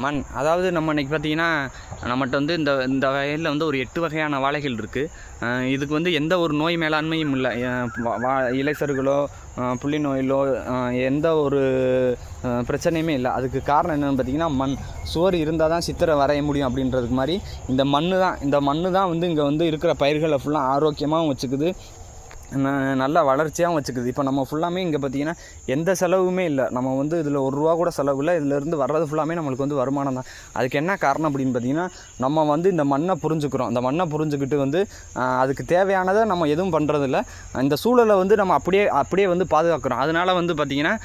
மண் அதாவது நம்ம இன்றைக்கி பார்த்திங்கன்னா நம்மகிட்ட வந்து இந்த வயலில் வந்து ஒரு 8 வகையான வாழைகள் இருக்குது. இதுக்கு வந்து எந்த ஒரு நோய் மேலாண்மையும் இல்லை. இலைசறுகளோ புள்ளி நோயிலோ எந்த ஒரு பிரச்சனையுமே இல்லை. அதுக்கு காரணம் என்னென்னு பார்த்திங்கன்னா மண். சுவர் இருந்தால் தான் சித்திரை வரைய முடியும் அப்படின்றதுக்கு மாதிரி இந்த மண் தான் வந்து இங்கே வந்து இருக்கிற பயிர்களை ஃபுல்லாக ஆரோக்கியமாகவும் வச்சுக்குது, நல்ல வளர்ச்சியாகவும் வச்சுக்குது. இப்போ நம்ம ஃபுல்லாமே இங்கே பார்த்திங்கன்னா எந்த செலவுமே இல்லை. நம்ம வந்து இதில் ₹1 கூட செலவு இல்லை. இதிலேருந்து வர்றது ஃபுல்லாமே நம்மளுக்கு வந்து வருமானம் தான். அதுக்கு என்ன காரணம் அப்படின்னு பார்த்திங்கன்னா நம்ம வந்து இந்த மண்ணை புரிஞ்சுக்கிறோம். இந்த மண்ணை புரிஞ்சுக்கிட்டு வந்து அதுக்கு தேவையானதை நம்ம எதுவும் பண்ணுறதில்ல. இந்த சூழலை வந்து நம்ம அப்படியே வந்து பாதுகாக்கிறோம். அதனால் வந்து பார்த்திங்கன்னா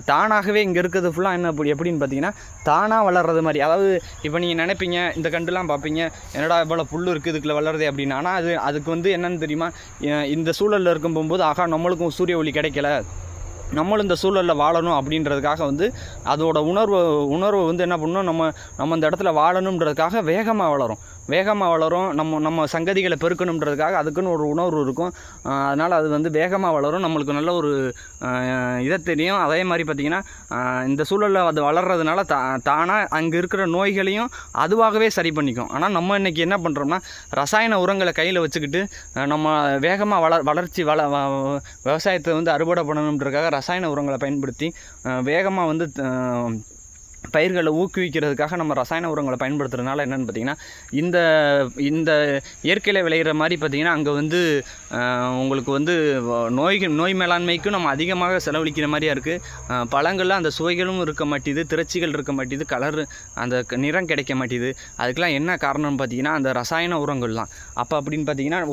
தானாகவே இங்கே இருக்கிறது ஃபுல்லாக எப்படின்னு பார்த்திங்கன்னா தானாக வளர்றது மாதிரி. அதாவது இப்போ நீங்கள் நினைப்பீங்க, இந்த கண்டுலாம் பார்ப்பீங்க, என்னடா இவ்வளோ புல் இருக்குது இதுக்குள்ள வளருது அப்படின்னு. ஆனால் அதுக்கு வந்து என்னென்னு தெரியுமா, இந்த சூழலில் இருக்கும் போகும்போது நம்மளுக்கும் சூரிய ஒளி கிடைக்கல, நம்மளும் இந்த சூழலில் வாழணும் அப்படின்றதுக்காக வந்து அதோட உணர்வு வந்து என்ன பண்ணணும், நம்ம இந்த இடத்துல வாழணுன்றதுக்காக வேகமாக வளரும். நம்ம சங்கதிகளை பெருக்கணுன்றதுக்காக அதுக்குன்னு ஒரு உணர்வு இருக்கும். அதனால் அது வந்து வேகமாக வளரும். நம்மளுக்கு நல்ல ஒரு இதை தெரியும். அதே மாதிரி பார்த்திங்கன்னா இந்த சூழலில் அது வளர்கிறதுனால தானாக அங்கே இருக்கிற நோய்களையும் அதுவாகவே சரி பண்ணிக்கும். ஆனால் நம்ம இன்றைக்கி என்ன பண்ணுறோம்னா ரசாயன உரங்களை கையில் வச்சுக்கிட்டு நம்ம வேகமாக வளர்ச்சி விவசாயத்தை வந்து அறுவடை பண்ணணுன்றதுக்காக ரசாயன உரங்களை பயன்படுத்தி வேகமாக வந்து பயிர்களை ஊக்குவிக்கிறதுக்காக நம்ம ரசாயன உரங்களை பயன்படுத்துறதுனால என்னென்னு பார்த்திங்கன்னா இந்த இயற்கையில் விளையிற மாதிரி பார்த்திங்கன்னா அங்கே வந்து உங்களுக்கு வந்து நோய் மேலாண்மைக்கும் நம்ம அதிகமாக செலவழிக்கிற மாதிரியா இருக்குது. பழங்களில் அந்த சுவைகளும் இருக்க மாட்டேது, திரட்சிகள் இருக்க மாட்டேது, கலர் அந்த நிறம் கிடைக்க மாட்டேது. அதுக்கெலாம் என்ன காரணம்னு பார்த்திங்கன்னா அந்த ரசாயன உரங்கள் தான். அப்போ அப்படின்னு பார்த்திங்கன்னா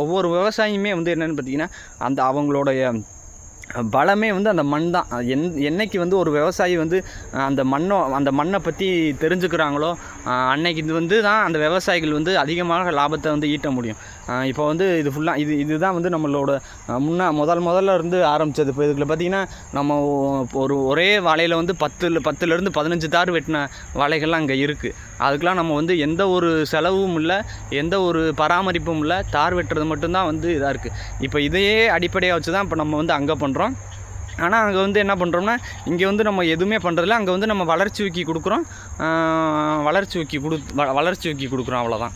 ஒவ்வொரு விவசாயியுமே வந்து என்னென்னு பார்த்திங்கன்னா அவங்களுடைய பலமே வந்து அந்த மண் தான். என்னைக்கு வந்து ஒரு விவசாயி வந்து அந்த மண்ணை பற்றி தெரிஞ்சுக்கிறாங்களோ அன்னைக்கு இது வந்து தான் அந்த விவசாயிகள் வந்து அதிகமாக லாபத்தை வந்து ஈட்ட முடியும். இப்போ வந்து இது ஃபுல்லாக இதுதான் வந்து நம்மளோட முதல்ல இருந்து ஆரம்பித்தது. இப்போ இதுக்குள்ள பார்த்திங்கன்னா நம்ம ஒரே வாழையில் வந்து 10லேருந்து 15 தார் வெட்டின வாழைகள்லாம் அங்கே இருக்குது. அதுக்கெலாம் நம்ம வந்து எந்த ஒரு செலவும் இல்லை, எந்த ஒரு பராமரிப்பும் இல்லை, தார் வெட்டுறது மட்டும்தான் வந்து இதாக இருக்குது. இப்போ இதையே அடிப்படையாக வச்சு தான் இப்போ நம்ம வந்து அங்கே பண்ணுறோம். ஆனால் அங்கே வந்து என்ன பண்ணுறோம்னா இங்கே வந்து நம்ம எதுவுமே பண்ணுறதில்ல. அங்கே வந்து நம்ம வளர்ச்சி ஊக்கி கொடுக்குறோம், அவ்வளோதான்.